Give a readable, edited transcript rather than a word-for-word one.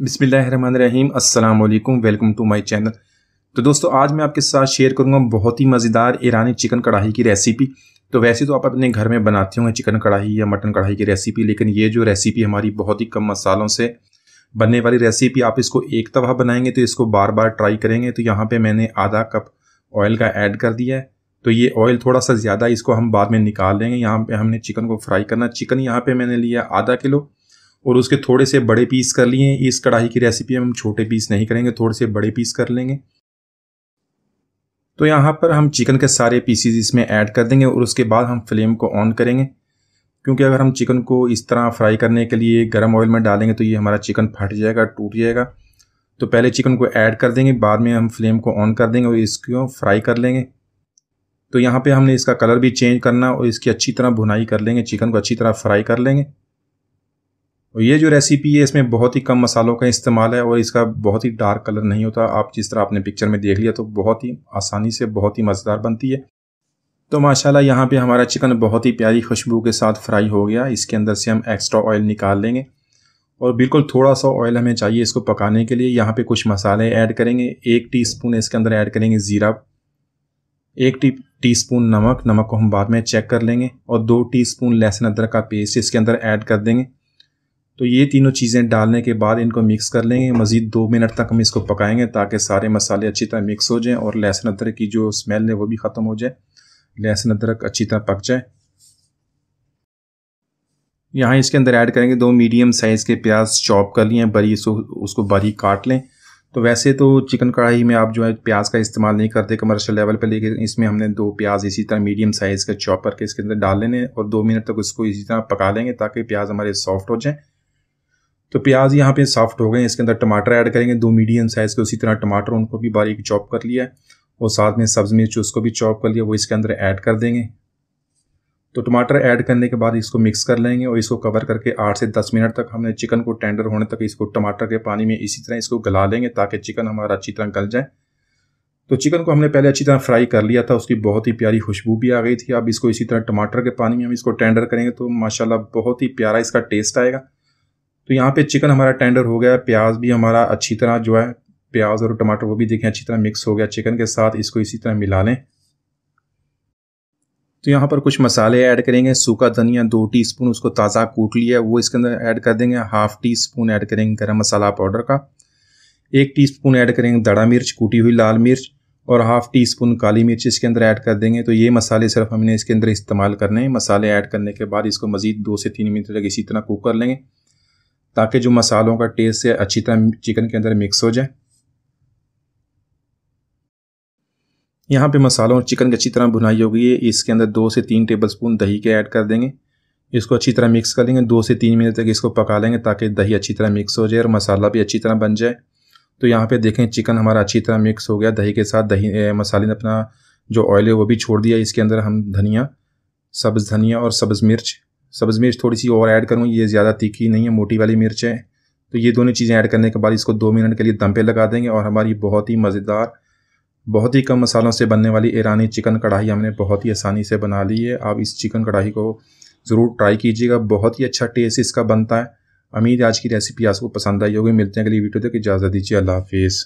बिस्मिल्लाहिर्रहमानिर्रहीम अस्सलाम वालेकुम, वेलकम टू माय चैनल। तो दोस्तों, आज मैं आपके साथ शेयर करूंगा बहुत ही मज़ेदार ईरानी चिकन कढ़ाई की रेसिपी। तो वैसे तो आप अपने घर में बनाते होंगे चिकन कढ़ाई या मटन कढ़ाई की रेसिपी, लेकिन ये जो रेसिपी हमारी बहुत ही कम मसालों से बनने वाली रेसिपी, आप इसको एक दफ़ा बनाएंगे तो इसको बार बार ट्राई करेंगे। तो यहाँ पर मैंने आधा कप ऑयल का ऐड कर दिया है। तो ये ऑयल थोड़ा सा ज़्यादा, इसको हम बाद में निकाल लेंगे। यहाँ पर हमने चिकन को फ्राई करना। चिकन यहाँ पर मैंने लिया आधा किलो और उसके थोड़े से बड़े पीस कर लिए। इस कढ़ाई की रेसिपी में हम छोटे पीस नहीं करेंगे, थोड़े से बड़े पीस कर लेंगे। तो यहाँ पर हम चिकन के सारे पीसीज इसमें ऐड कर देंगे और उसके बाद हम फ्लेम को ऑन करेंगे, क्योंकि अगर हम चिकन को इस तरह फ्राई करने के लिए गर्म ऑयल में डालेंगे तो ये हमारा चिकन फट जाएगा, टूट जाएगा। तो पहले चिकन को ऐड कर देंगे, बाद में हम फ्लेम को ऑन कर देंगे और इसको फ्राई कर लेंगे। तो यहाँ पे हमने इसका कलर भी चेंज करना और इसकी अच्छी तरह भुनाई कर लेंगे, चिकन को अच्छी तरह फ्राई कर लेंगे। और ये जो रेसिपी है इसमें बहुत ही कम मसालों का इस्तेमाल है और इसका बहुत ही डार्क कलर नहीं होता। आप जिस तरह आपने पिक्चर में देख लिया, तो बहुत ही आसानी से बहुत ही मज़ेदार बनती है। तो माशाल्लाह यहाँ पे हमारा चिकन बहुत ही प्यारी खुशबू के साथ फ्राई हो गया। इसके अंदर से हम एक्स्ट्रा ऑयल निकाल लेंगे और बिल्कुल थोड़ा सा ऑयल हमें चाहिए इसको पकाने के लिए। यहाँ पे कुछ मसाले ऐड करेंगे। 1 टीस्पून इसके अंदर ऐड करेंगे ज़ीरा, 1 टीस्पून नमक को हम बाद में चेक कर लेंगे, और 2 टीस्पून लहसुन अदरक का पेस्ट इसके अंदर ऐड कर देंगे। तो ये तीनों चीज़ें डालने के बाद इनको मिक्स कर लेंगे। मज़ीद 2 मिनट तक हम इसको पकाएंगे ताकि सारे मसाले अच्छी तरह मिक्स हो जाएं और लहसुन अदरक की जो स्मेल है वो भी ख़त्म हो जाए, लहसुन अदरक अच्छी तरह पक जाए। यहाँ इसके अंदर ऐड करेंगे 2 मीडियम साइज़ के प्याज चॉप कर लिए हैं, उसको बारीक काट लें। तो वैसे तो चिकन कढ़ाई में आप जो है प्याज का इस्तेमाल नहीं करते कमर्शियल लेवल पर, लेकिन इसमें हमने 2 प्याज इसी तरह मीडियम साइज़ का चॉप करके इसके अंदर डाल लेने और 2 मिनट तक उसको इसी तरह पका लेंगे ताकि प्याज हमारे सॉफ्ट हो जाए। तो प्याज यहाँ पे सॉफ्ट हो गए। इसके अंदर टमाटर ऐड करेंगे, 2 मीडियम साइज़ के उसी तरह टमाटर, उनको भी बारीक चॉप कर लिया है और साथ में सब्ज़ मिर्च उसको भी चॉप कर लिया, वो इसके अंदर ऐड कर देंगे। तो टमाटर ऐड करने के बाद इसको मिक्स कर लेंगे और इसको कवर करके 8 से 10 मिनट तक हमने चिकन को टेंडर होने तक इसको टमाटर के पानी में इसी तरह इसको गला लेंगे ताकि चिकन हमारा अच्छी तरह गल जाए। तो चिकन को हमने पहले अच्छी तरह फ्राई कर लिया था, उसकी बहुत ही प्यारी खुशबू भी आ गई थी। अब इसको इसी तरह टमाटर के पानी में हम इसको टेंडर करेंगे तो माशाल्लाह बहुत ही प्यारा इसका टेस्ट आएगा। तो यहाँ पे चिकन हमारा टेंडर हो गया, प्याज भी हमारा अच्छी तरह जो है, प्याज और टमाटर वो भी देखें अच्छी तरह मिक्स हो गया चिकन के साथ। इसको इसी तरह मिला लें। तो यहाँ पर कुछ मसाले ऐड करेंगे। सूखा धनिया 2 टीस्पून उसको ताज़ा कूट लिया है वो इसके अंदर ऐड कर देंगे। 1/2 टीस्पून ऐड करेंगे गरम मसाला पाउडर का। 1 टीस्पून ऐड करेंगे दड़ा मिर्च, कूटी हुई लाल मिर्च, और 1/2 टीस्पून काली मिर्च इसके अंदर ऐड कर देंगे। तो ये मसाले सिर्फ हमने इसके अंदर इस्तेमाल करने हैं। मसाले ऐड करने के बाद इसको मज़ीद 2 से 3 मिनट तक इसी तरह कुक कर लेंगे ताकि जो मसालों का टेस्ट है अच्छी तरह चिकन के अंदर मिक्स हो जाए। यहाँ पे मसालों और चिकन की अच्छी तरह भुनाई हो गई है। इसके अंदर 2 से 3 टेबलस्पून दही के ऐड कर देंगे। इसको अच्छी तरह मिक्स कर लेंगे। 2 से 3 मिनट तक इसको पका लेंगे ताकि दही अच्छी तरह मिक्स हो जाए और मसाला भी अच्छी तरह बन जाए। तो यहाँ पे देखें चिकन हमारा अच्छी तरह मिक्स हो गया दही के साथ। मसाले ने अपना जो ऑयल है वो भी छोड़ दिया। इसके अंदर हम धनिया, सब्ज़ धनिया और सब्ज़ मिर्च थोड़ी सी और ऐड करूँगी, ये ज़्यादा तीखी नहीं है, मोटी वाली मिर्च है। तो ये दोनों चीज़ें ऐड करने के बाद इसको 2 मिनट के लिए दम पे लगा देंगे और हमारी बहुत ही मज़ेदार, बहुत ही कम मसालों से बनने वाली ईरानी चिकन कढ़ाई हमने बहुत ही आसानी से बना ली है। आप इस चिकन कढ़ाई को ज़रूर ट्राई कीजिएगा, बहुत ही अच्छा टेस्ट इसका बनता है। उम्मीद है आज की रेसिपी आपको पसंद आई होगी। मिलते हैं अगली वीडियो तक, इजाज़त दीजिए, अल्लाह हाफिज़।